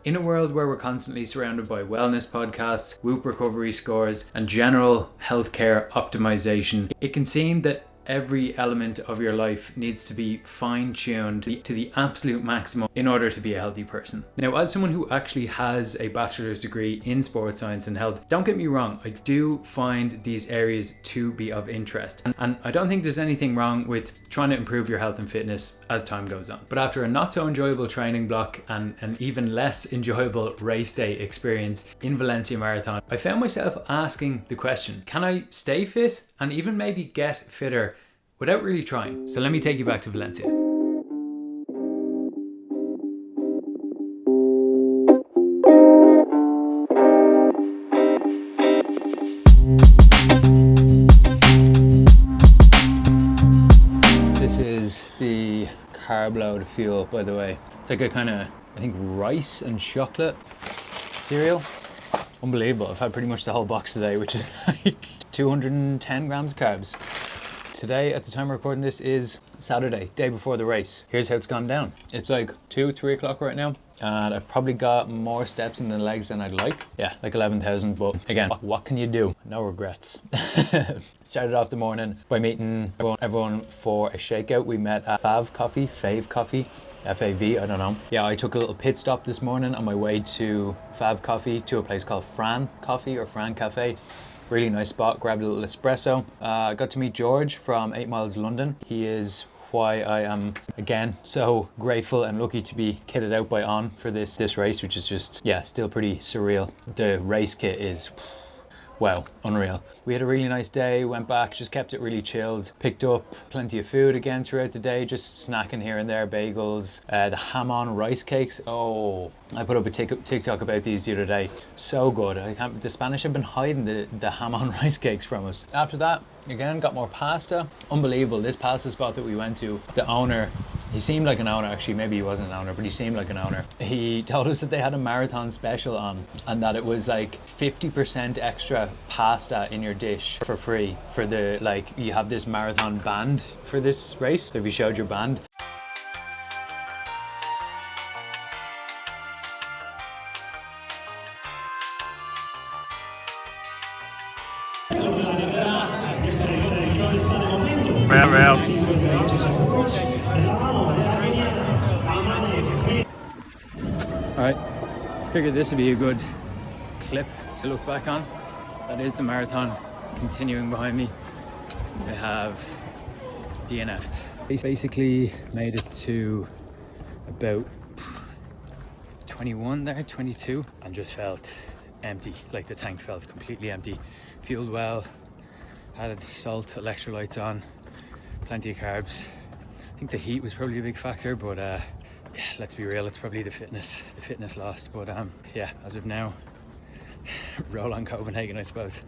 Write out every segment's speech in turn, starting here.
In a world where we're constantly surrounded by wellness podcasts, Whoop recovery scores, and general healthcare optimization, it can seem that every element of your life needs to be fine-tuned to the absolute maximum in order to be a healthy person. Now, as someone who actually has a bachelor's degree in sports science and health, don't get me wrong, I do find these areas to be of interest. And I don't think there's anything wrong with trying to improve your health and fitness as time goes on. But after a not so enjoyable training block and an even less enjoyable race day experience in Valencia Marathon, I found myself asking the question, can I stay fit and even maybe get fitter without really trying? So let me take you back to Valencia. This is the carb load fuel, by the way. It's like a kind of, I think, rice and chocolate cereal. Unbelievable. I've had pretty much the whole box today, which is like 210 grams of carbs. Today, at the time of recording this, is Saturday, day before the race. Here's how it's gone down. It's like 2-3 o'clock right now, and I've probably got more steps in the legs than I'd like. Yeah, like 11,000, but again, what can you do? No regrets. Started off the morning by meeting everyone for a shakeout. We met at Fave Coffee, F-A-V, I don't know. Yeah, I took a little pit stop this morning on my way to Fave Coffee to a place called Fran Coffee or Fran Cafe. Really nice spot, grabbed a little espresso. I got to meet George from 8 Miles London. He is why I am, again, so grateful and lucky to be kitted out by On for this race, which is just, yeah, still pretty surreal. The race kit is, wow, unreal. We had a really nice day, went back, just kept it really chilled, picked up plenty of food again throughout the day, just snacking here and there, bagels, the ham-on rice cakes. Oh, I put up a TikTok about these the other day. So good. The Spanish have been hiding the ham-on rice cakes from us. After that, again, got more pasta. Unbelievable. This pasta spot that we went to, the owner, he seemed like an owner, actually, maybe he wasn't an owner, but he seemed like an owner. He told us that they had a marathon special on and that it was like 50% extra pasta in your dish for free for the, like, you have this marathon band for this race. So if you showed your band. Well. Alright, figured this would be a good clip to look back on. That is the marathon continuing behind me. I have DNF'd. Basically made it to about 21 there, 22, and just felt empty, like the tank felt completely empty. Fueled well, added salt, electrolytes on, plenty of carbs. I think the heat was probably a big factor, but yeah, let's be real, it's probably the fitness lost. But yeah, as of now, roll on Copenhagen, I suppose.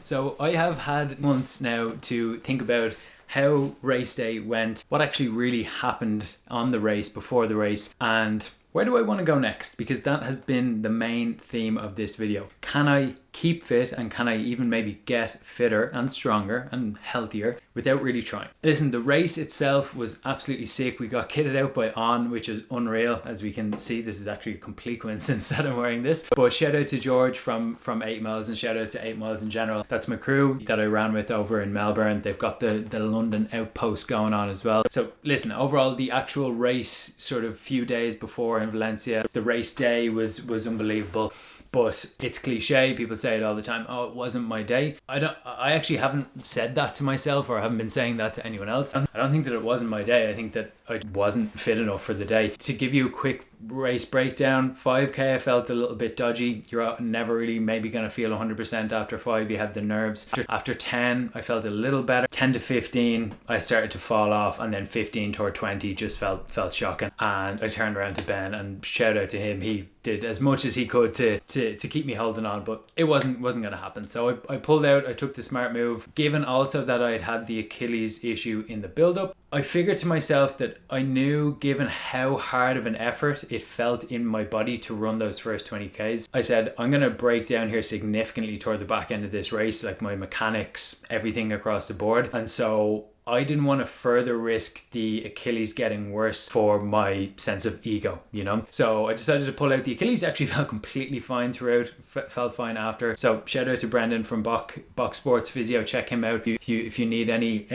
So I have had months now to think about how race day went, what actually really happened on the race, before the race, and where do I want to go next? Because that has been the main theme of this video. Can I keep fit, and can I even maybe get fitter and stronger and healthier without really trying? Listen, the race itself was absolutely sick. We got kitted out by On, which is unreal. As we can see, this is actually a complete coincidence that I'm wearing this. But shout out to George from 8 Miles, and shout out to 8 Miles in general. That's my crew that I ran with over in Melbourne. They've got the London outpost going on as well. So listen, overall, the actual race sort of few days before in Valencia, the race day was unbelievable. But it's cliche, people say it all the time, oh, it wasn't my day. I actually haven't said that to myself, or I haven't been saying that to anyone else. I don't think that it wasn't my day. I think that I wasn't fit enough for the day. To give you a quick race breakdown, 5k I felt a little bit dodgy. You're never really maybe going to feel 100% after 5. You have the nerves. After 10 I felt a little better. 10 to 15 I started to fall off, and then 15 toward 20 just felt shocking. And I turned around to Ben, and shout out to him, he did as much as he could to keep me holding on, but it wasn't going to happen. So I pulled out. I took the smart move. Given also that I had the Achilles issue in the build-up, I figured to myself that I knew, given how hard of an effort it felt in my body to run those first 20Ks, I said, I'm going to break down here significantly toward the back end of this race, like my mechanics, everything across the board. And so I didn't want to further risk the Achilles getting worse for my sense of ego, you know? So I decided to pull out. The Achilles actually felt completely fine throughout, felt fine after. So shout out to Brendan from Box Sports Physio. Check him out if you need any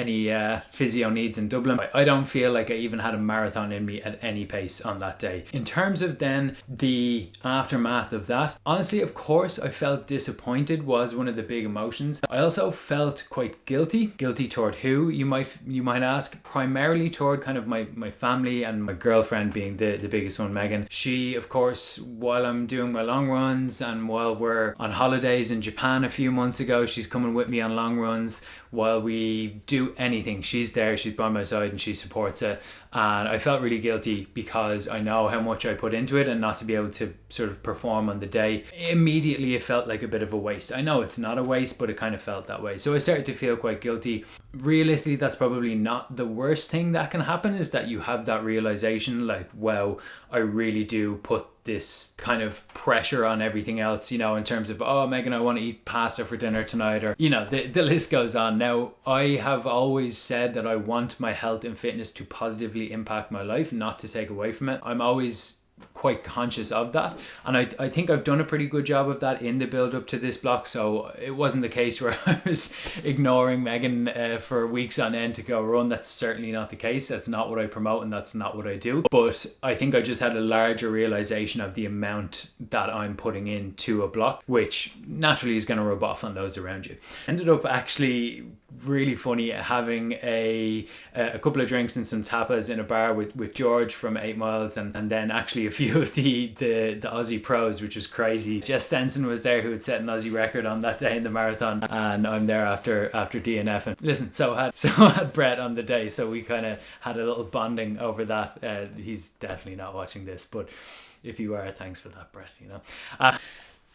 physio needs in Dublin. I don't feel like I even had a marathon in me at any pace on that day. In terms of then the aftermath of that, honestly, of course, I felt disappointed was one of the big emotions. I also felt quite guilty toward who, you might ask. Primarily toward kind of my family and my girlfriend being the biggest one, Megan. She, of course, while I'm doing my long runs and while we're on holidays in Japan a few months ago, she's coming with me on long runs. While we do anything, she's there, she's by my side and she supports it. And I felt really guilty because I know how much I put into it, and not to be able to sort of perform on the day, immediately it felt like a bit of a waste. I know it's not a waste, but it kind of felt that way. So I started to feel quite guilty. Realistically, that's probably not the worst thing that can happen, is that you have that realization like, wow, I really do put this kind of pressure on everything else, you know, in terms of, oh, Megan, I want to eat pasta for dinner tonight, or, you know, the list goes on. Now, I have always said that I want my health and fitness to positively impact my life, not to take away from it. I'm always quite conscious of that, and I think I've done a pretty good job of that in the build up to this block. So it wasn't the case where I was ignoring Megan for weeks on end to go run. That's certainly not the case. That's not what I promote, and that's not what I do. But I think I just had a larger realization of the amount that I'm putting into a block, which naturally is going to rub off on those around you. Ended up actually really funny having a couple of drinks and some tapas in a bar with George from 8 Miles, and then actually a few of the Aussie pros, which was crazy. Jess Stenson was there, who had set an Aussie record on that day in the marathon, and I'm there after DNF. And listen, so had Brett on the day, so we kind of had a little bonding over that. He's definitely not watching this, but if you are, thanks for that, Brett, you know.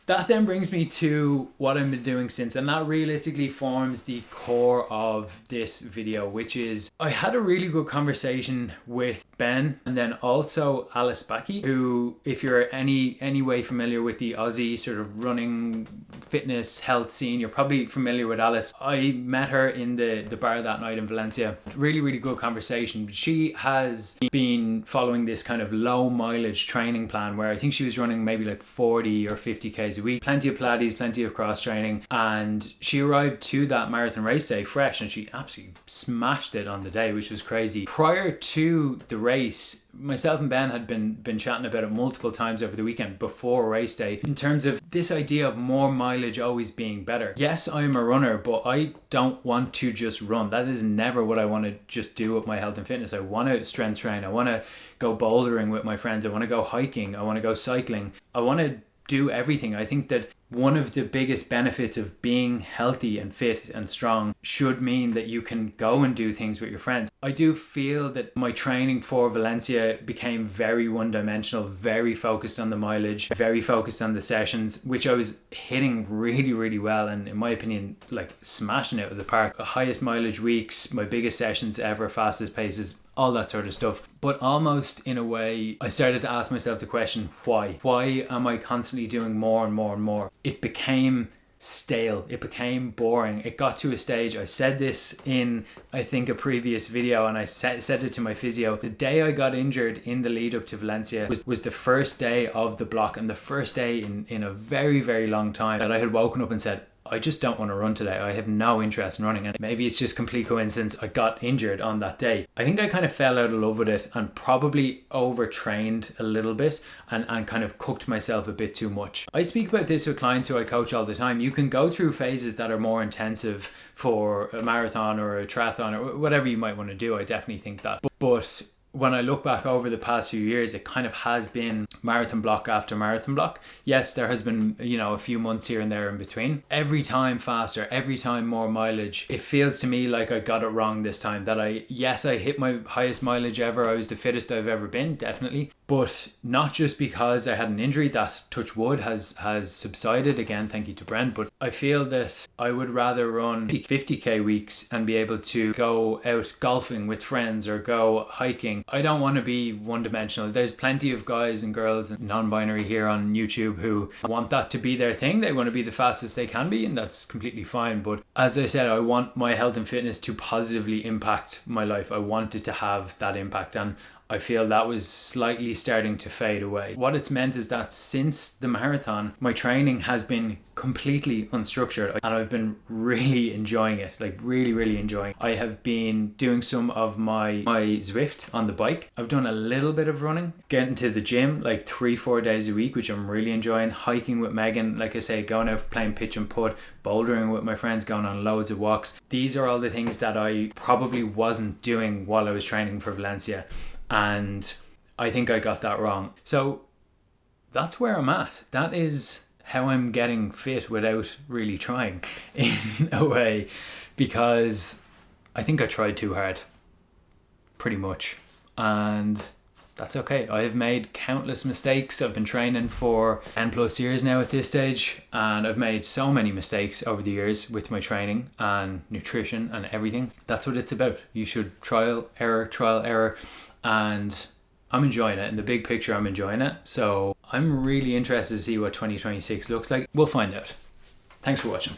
That then brings me to what I've been doing since, and that realistically forms the core of this video, which is I had a really good conversation with Ben and then also Alice Backey, who, if you're any way familiar with the Aussie sort of running fitness health scene, you're probably familiar with Alice. I met her in the bar that night in Valencia. Really good conversation. She has been following this kind of low mileage training plan where I think she was running maybe like 40 or 50 k's a week, plenty of Pilates, plenty of cross training, and she arrived to that marathon race day fresh, and she absolutely smashed it on the day, which was crazy. Prior to the race, myself and Ben had been chatting about it multiple times over the weekend before race day, in terms of this idea of more mileage always being better. Yes, I'm a runner, but I don't want to just run. That is never what I want to just do with my health and fitness. I want to strength train. I want to go bouldering with my friends. I want to go hiking. I want to go cycling. I want to do everything. I think that one of the biggest benefits of being healthy and fit and strong should mean that you can go and do things with your friends. I do feel that my training for Valencia became very one-dimensional, very focused on the mileage, very focused on the sessions, which I was hitting really well, and in my opinion, like smashing it out of the park. The highest mileage weeks, my biggest sessions ever, fastest paces, all that sort of stuff. But almost in a way, I started to ask myself the question, why? Why am I constantly doing more and more? It became stale. It became boring. It got to a stage, I said this in, I think, a previous video, and I said it to my physio. The day I got injured in the lead up to Valencia was the first day of the block, and the first day in a very long time that I had woken up and said, I just don't want to run today. I have no interest in running. And maybe it's just complete coincidence I got injured on that day. I think I kind of fell out of love with it and probably overtrained a little bit and kind of cooked myself a bit too much. I speak about this with clients who I coach all the time. You can go through phases that are more intensive for a marathon or a triathlon or whatever you might want to do. I definitely think that. But when I look back over the past few years, it kind of has been marathon block after marathon block. Yes, there has been, a few months here and there in between. Every time faster, every time more mileage. It feels to me like I got it wrong this time. That I hit my highest mileage ever. I was the fittest I've ever been, definitely. but not just because I had an injury that, touch wood, has subsided. Again, thank you to Brent. But I feel that I would rather run 50k weeks and be able to go out golfing with friends or go hiking. I don't want to be one-dimensional. There's plenty of guys and girls and non-binary here on YouTube who want that to be their thing. They want to be the fastest they can be, and that's completely fine. But as I said, I want my health and fitness to positively impact my life. I want it to have that impact, and I feel that was slightly starting to fade away. What it's meant is that since the marathon, my training has been completely unstructured, and I've been really enjoying it, like really enjoying it. I have been doing some of my Zwift on the bike. I've done a little bit of running, getting to the gym like 3-4 days a week, which I'm really enjoying. Hiking with Megan, like I say, going out playing pitch and putt, bouldering with my friends, going on loads of walks. These are all the things that I probably wasn't doing while I was training for Valencia. And I think I got that wrong. So that's where I'm at. That is how I'm getting fit without really trying, in a way, because I think I tried too hard, pretty much. And that's okay. I have made countless mistakes. I've been training for 10 plus years now at this stage, and I've made so many mistakes over the years with my training and nutrition and everything. That's what it's about. You should trial, error. And I'm enjoying it. In the big picture, I'm enjoying it. So I'm really interested to see what 2026 looks like. We'll find out. Thanks for watching.